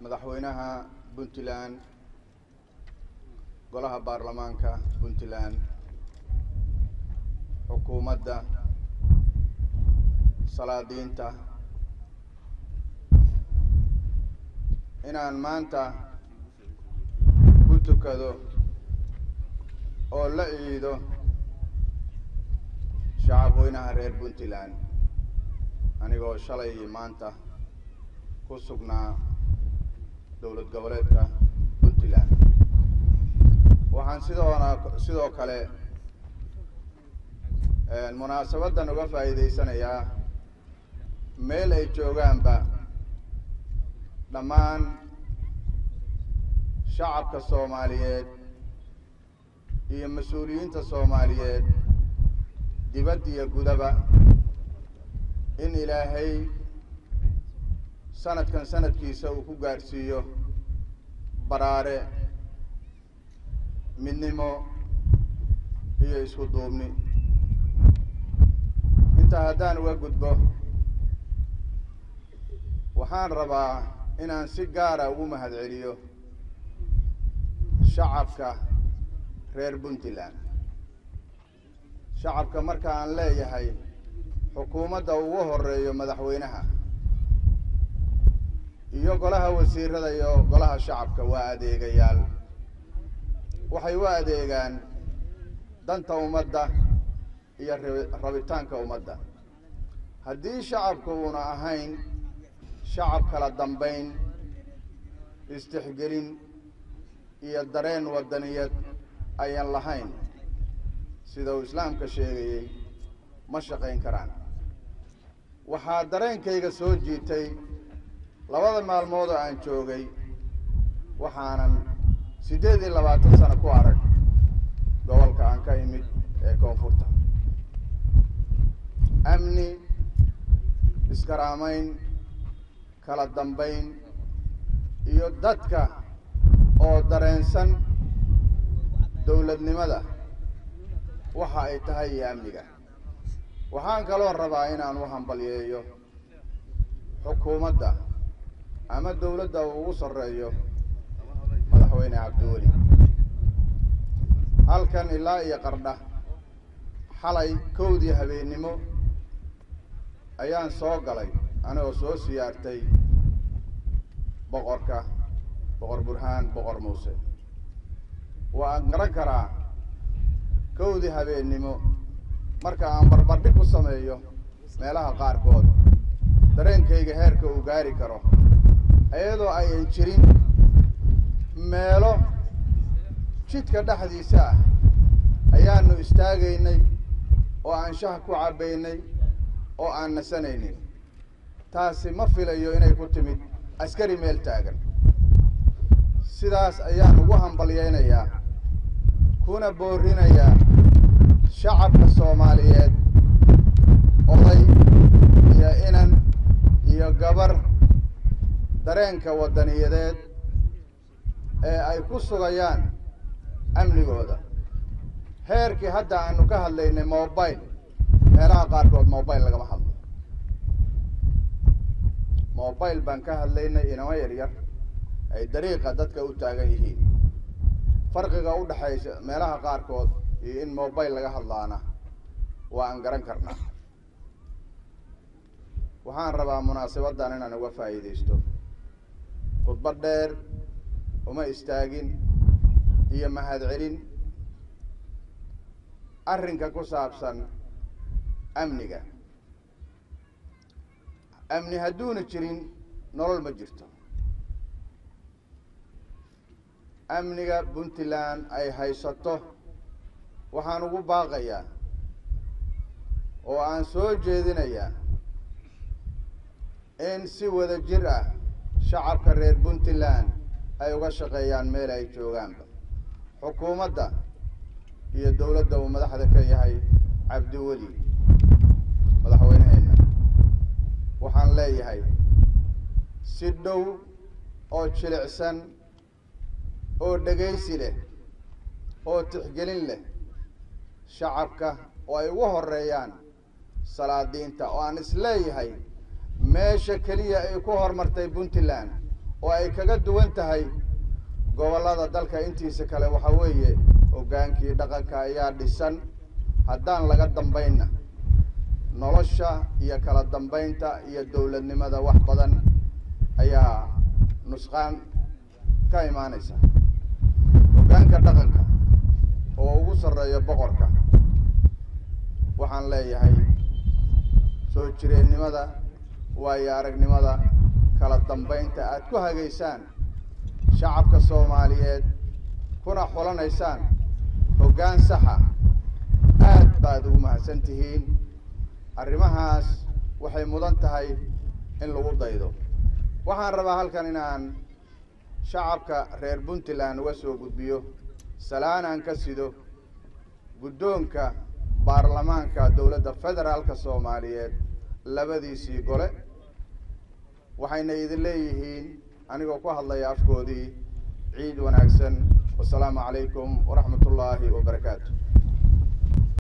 madaxweynaha Puntland golaha baarlamaanka Puntland xukuumadda salaadiinta inaan maanta ku tukado oo la ciido shacabweynaha reer Puntland anigoo shalay maanta ku sugnaa dowlad goboleedka Puntland waxaan sidoo kale munaasabadan uga faa'iideysanayaa meel ay joogaanba dhammaan shacabka Soomaaliyeed iyo mas'uuliyiinta Soomaaliyeed dibadda iyo gudaba in Ilaahay sanadkan sanadkiisa uu ku gaarsiiyo baraare midnimo iyo isku duubni inta haddaan uga gudbo waxaan rabaa inaan si gaar ah ugu mahadceliyo shacabka reer Puntland shacabka marka aan leeyahay xukuumadda ugu horeeyo madaxweynaha iyo golaha wasiirada iyo golaha shacabka waa adeegayaal waxay u adeegaan danta ummadda iyo rabitaanka ummadda haddii shacabku uuna ahayn shacab kala dambeyn istixgelin iyo dareen wadaniyad ayaan lahayn sida uu islaamka sheegayay ma shaqayn karaan waxaa dareenkayga soo jiitay labada maalmood oo aan joogay waxaanan 28 sano ku arag gobolka aan ka imid ee koonfurta amni iskaraamayn kala dambeyn iyo dadka oo dareensan dowladnimada waxa ay tahay amniga waxaan kaloo rabaa inaan u hambalyeeyo xukuumadda ama dowladda ugu sareeyo madaxweyne Cabdiweli halkan ilaa iyo qardha xalay kowdii habeenimo ayaan soo galay anigoo soo siyaartay boqor burhaan boqor muuse waan garan karaa kowdii habeenimo marka aan barbardhig ku sameeyo meelaha qaarkood dareenkayga heerka uu gaari karo iyadoo ayan jirin meelo jidka dhexdiisa ah ayaanu istaagaynay oo aan shaah ku cabaynay oo aan nasanaynay taasi ma filayo inay ku timid askari meel taagan sidaas ayaan ugu hambalyeynayaa kuna boorinayaa shacabka Soomaaliyeed oday iyo inan iyo gabar dareenka wadaniyadeed ee ay ku sugayaan amnigooda heerkii hadda aanu ka hadlaynay mobile meelaha qaarkood mobile lagama hadlo mobile baan ka hadlaynay inama yaryar ay dariiqa dadka u taagan yihiin farqiga u dhaxaysa meelaha qaarkood iyo in mobile laga hadlaana waa aan garan karnaa waxaan rabaa munaasabadan inaan uga faa'iideysto khudbad dheer uma istaagin iyo mahadcelin arrinka ku saabsan amniga amni hadduuna jirin nolol ma jirto amniga Puntland ay haysato waxaan ugu baaqayaa oo aan soo jeedinayaa in si wada jir ah shacabka reer Puntland ay uga shaqeeyaan meel ay joogaanba xukuumadda iyo dowladda uu madaxda ka yahay Cabdiweli madaxweynaheena waxaan leeyahay si dhow oo jilicsan oo dhageysi leh oo tixgelin leh shacabka oo ay ugu horeeyaan salaadiinta oo aan isleeyahay meesha kaliya ay ku hormartay Puntland oo ay kaga duwan tahay gobollada dalka intiisa kale waxa weeye hoggaankii dhaqanka ayaa dhisan haddaan laga dambaynna nolosha iyo kala dambaynta iyo dowladnimada wax badan ayaa nusqaan ka imaanaysa hoggaanka dhaqanka oo ugu sarreeya boqorka waxaan leeyahay soo jireennimada waayo aragnimada kala dambaynta aad ku hagaysaan shacabka Soomaaliyeed kuna xulanaysaan hoggaan saxa aad baad ugu mahadsantihiin arrimahaas waxay mudan tahay in lagu daydo waxaan rabaa halkan inaan shacabka reer Puntland uga soo gudbiyo salaanaan ka sido guddoonka baarlamaanka dowladda federaalka Soomaaliyeed labadiisii gole waxayna idin leeyihiin anigoo ku hadlaya afkoodii ciid wanaagsan wassalaamu calaykum waraxmatullaahi